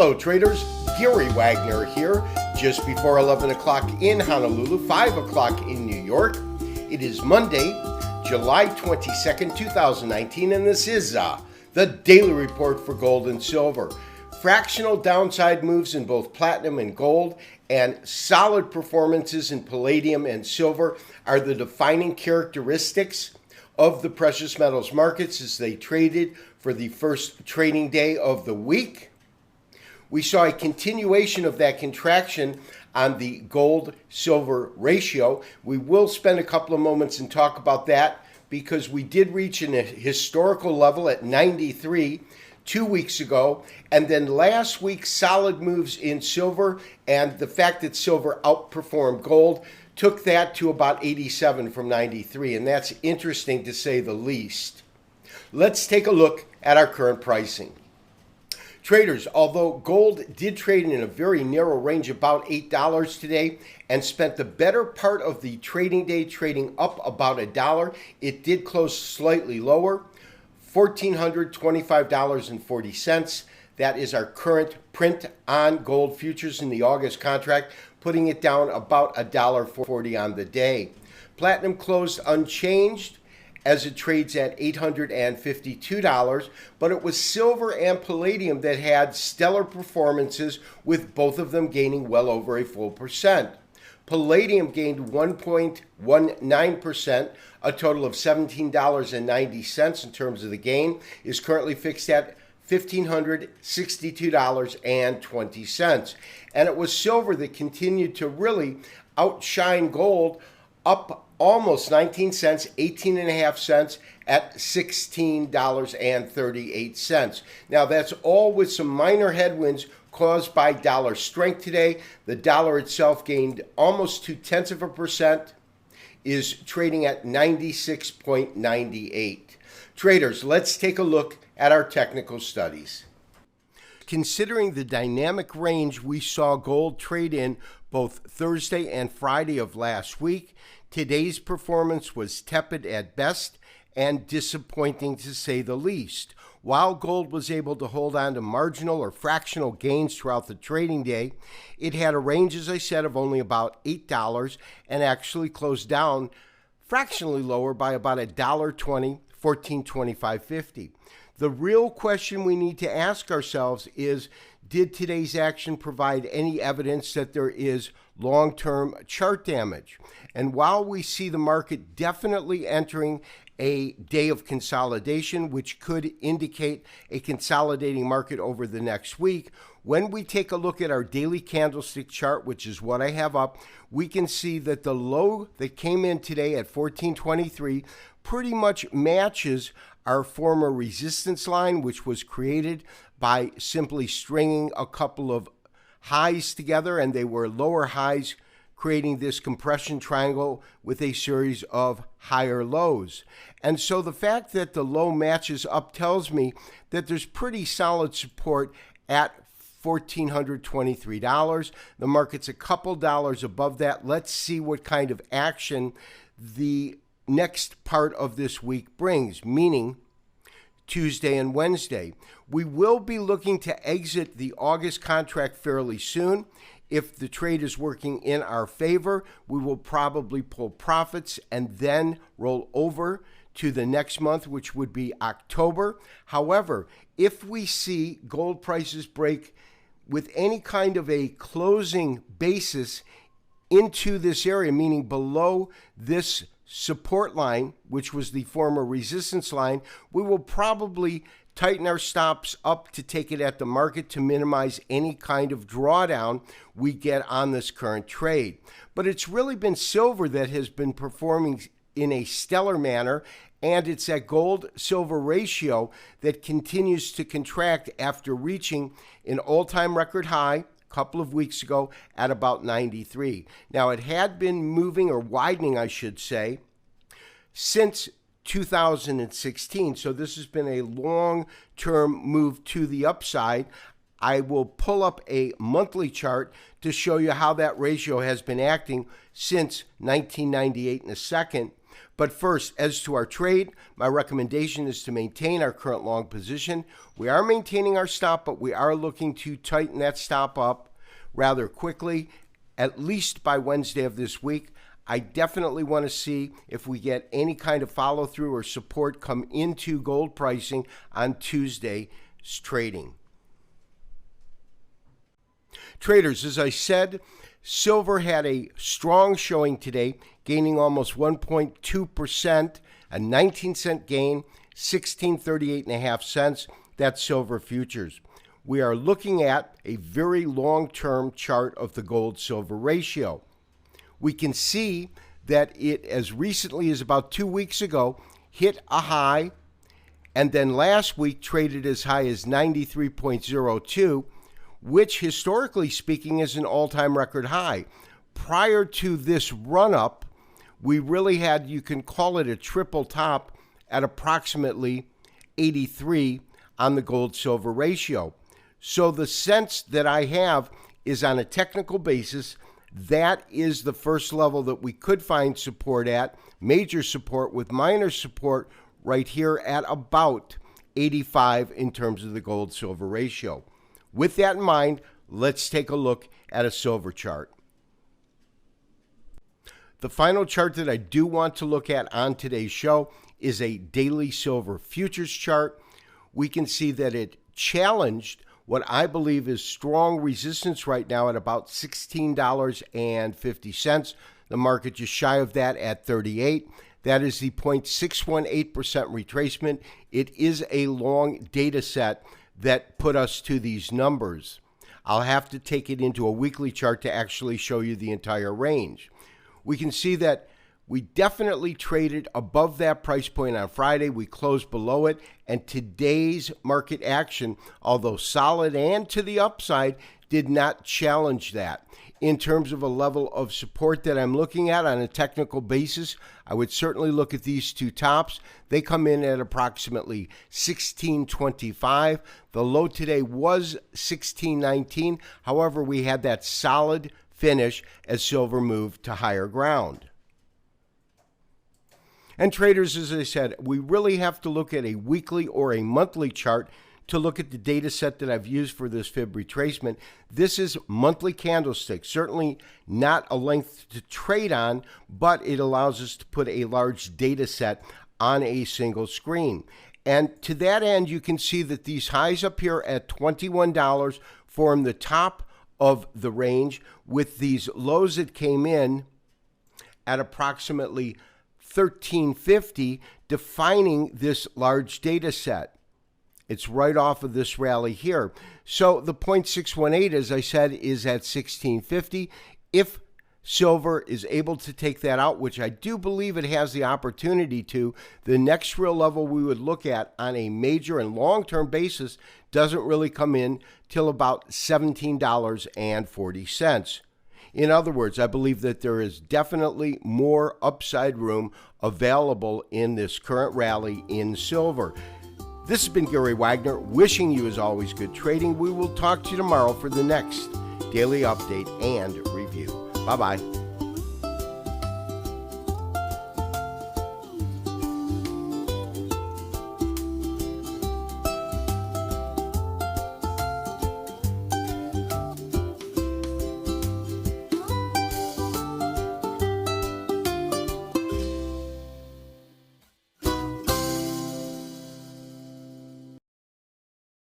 Hello traders, Gary Wagner here, just before 11 o'clock in Honolulu, 5 o'clock in New York. It is Monday, July 22nd, 2019, and this is the daily report for gold and silver. Fractional downside moves in both platinum and gold, and solid performances in palladium and silver are the defining characteristics of the precious metals markets as they traded for the first trading day of the week. We saw a continuation of that contraction on the gold-silver ratio. We will spend a couple of moments and talk about that because we did reach a historical level at 93 2 weeks ago, and then last week solid moves in silver, and the fact that silver outperformed gold took that to about 87 from 93, and that's interesting to say the least. Let's take a look at our current pricing. Traders, although gold did trade in a very narrow range, about $8 today, and spent the better part of the trading day trading up about $1, it did close slightly lower, $1,425.40. That is our current print on gold futures in the August contract, putting it down about $1.40 on the day. Platinum closed unchanged as it trades at $852, but it was silver and palladium that had stellar performances, with both of them gaining well over a full percent. Palladium gained 1.19%, a total of $17.90 in terms of the gain, is currently fixed at $1,562.20. And it was silver that continued to really outshine gold, up almost 19 cents, 18.5 cents at $16.38. Now that's all with some minor headwinds caused by dollar strength today. The dollar itself gained almost 0.2%, is trading at 96.98. Traders, let's take a look at our technical studies. Considering the dynamic range we saw gold trade in both Thursday and Friday of last week, today's performance was tepid at best and disappointing to say the least. While gold was able to hold on to marginal or fractional gains throughout the trading day, it had a range, as I said, of only about $8 and actually closed down fractionally lower by about $1.20, $14.2550. The real question we need to ask ourselves is, did today's action provide any evidence that there is long-term chart damage? And while we see the market definitely entering a day of consolidation, which could indicate a consolidating market over the next week, when we take a look at our daily candlestick chart, which is what I have up, we can see that the low that came in today at 1423 pretty much matches our former resistance line, which was created by simply stringing a couple of highs together, and they were lower highs, creating this compression triangle with a series of higher lows. And so the fact that the low matches up tells me that there's pretty solid support at $1,423. The market's a couple dollars above that. Let's see what kind of action the next part of this week brings, meaning Tuesday and Wednesday. We will be looking to exit the August contract fairly soon. If the trade is working in our favor, we will probably pull profits and then roll over to the next month, which would be October. However, if we see gold prices break with any kind of a closing basis into this area, meaning below this support line, which was the former resistance line, we will probably tighten our stops up to take it at the market to minimize any kind of drawdown we get on this current trade. But it's really been silver that has been performing in a stellar manner, and it's that gold-silver ratio that continues to contract after reaching an all-time record high couple of weeks ago at about 93. Now, it had been moving, or widening, I should say, since 2016. So this has been a long-term move to the upside. I will pull up a monthly chart to show you how that ratio has been acting since 1998 in a second. But first, as to our trade, my recommendation is to maintain our current long position. We are maintaining our stop, but we are looking to tighten that stop up rather quickly, at least by Wednesday of this week. I definitely want to see if we get any kind of follow through or support come into gold pricing on Tuesday's trading. Traders, as I said, silver had a strong showing today, gaining almost 1.2%, a 19-cent gain, 16.38.5 cents. That's silver futures. We are looking at a very long-term chart of the gold-silver ratio. We can see that it, as recently as about 2 weeks ago, hit a high, and then last week traded as high as 93.02, which historically speaking is an all-time record high. Prior to this run-up, we really had, you can call it a triple top at approximately 83 on the gold-silver ratio. So the sense that I have is on a technical basis, that is the first level that we could find support at, major support with minor support right here at about 85 in terms of the gold-silver ratio. With that in mind, let's take a look at a silver chart. The final chart that I do want to look at on today's show is a daily silver futures chart. We can see that it challenged what I believe is strong resistance right now at about $16.50. The market just shy of that at 38. That is the 0.618% retracement. It is a long data set that put us to these numbers. I'll have to take it into a weekly chart to actually show you the entire range. We can see that we definitely traded above that price point on Friday. We closed below it, and today's market action, although solid and to the upside, did not challenge that. In terms of a level of support that I'm looking at on a technical basis, I would certainly look at these two tops. They come in at approximately 16.25. The low today was 16.19. However, we had that solid finish as silver moved to higher ground. And traders, as I said, we really have to look at a weekly or a monthly chart to look at the data set that I've used for this fib retracement. This is monthly candlesticks, certainly not a length to trade on, but it allows us to put a large data set on a single screen. And to that end, you can see that these highs up here at $21 form the top of the range, with these lows that came in at approximately $13.50 defining this large data set. It's right off of this rally here. So the 0.618, as I said, is at $16.50. If silver is able to take that out, which I do believe it has the opportunity to, the next real level we would look at on a major and long-term basis doesn't really come in till about $17.40. In other words, I believe that there is definitely more upside room available in this current rally in silver. This has been Gary Wagner, wishing you as always good trading. We will talk to you tomorrow for the next daily update and review. Bye-bye.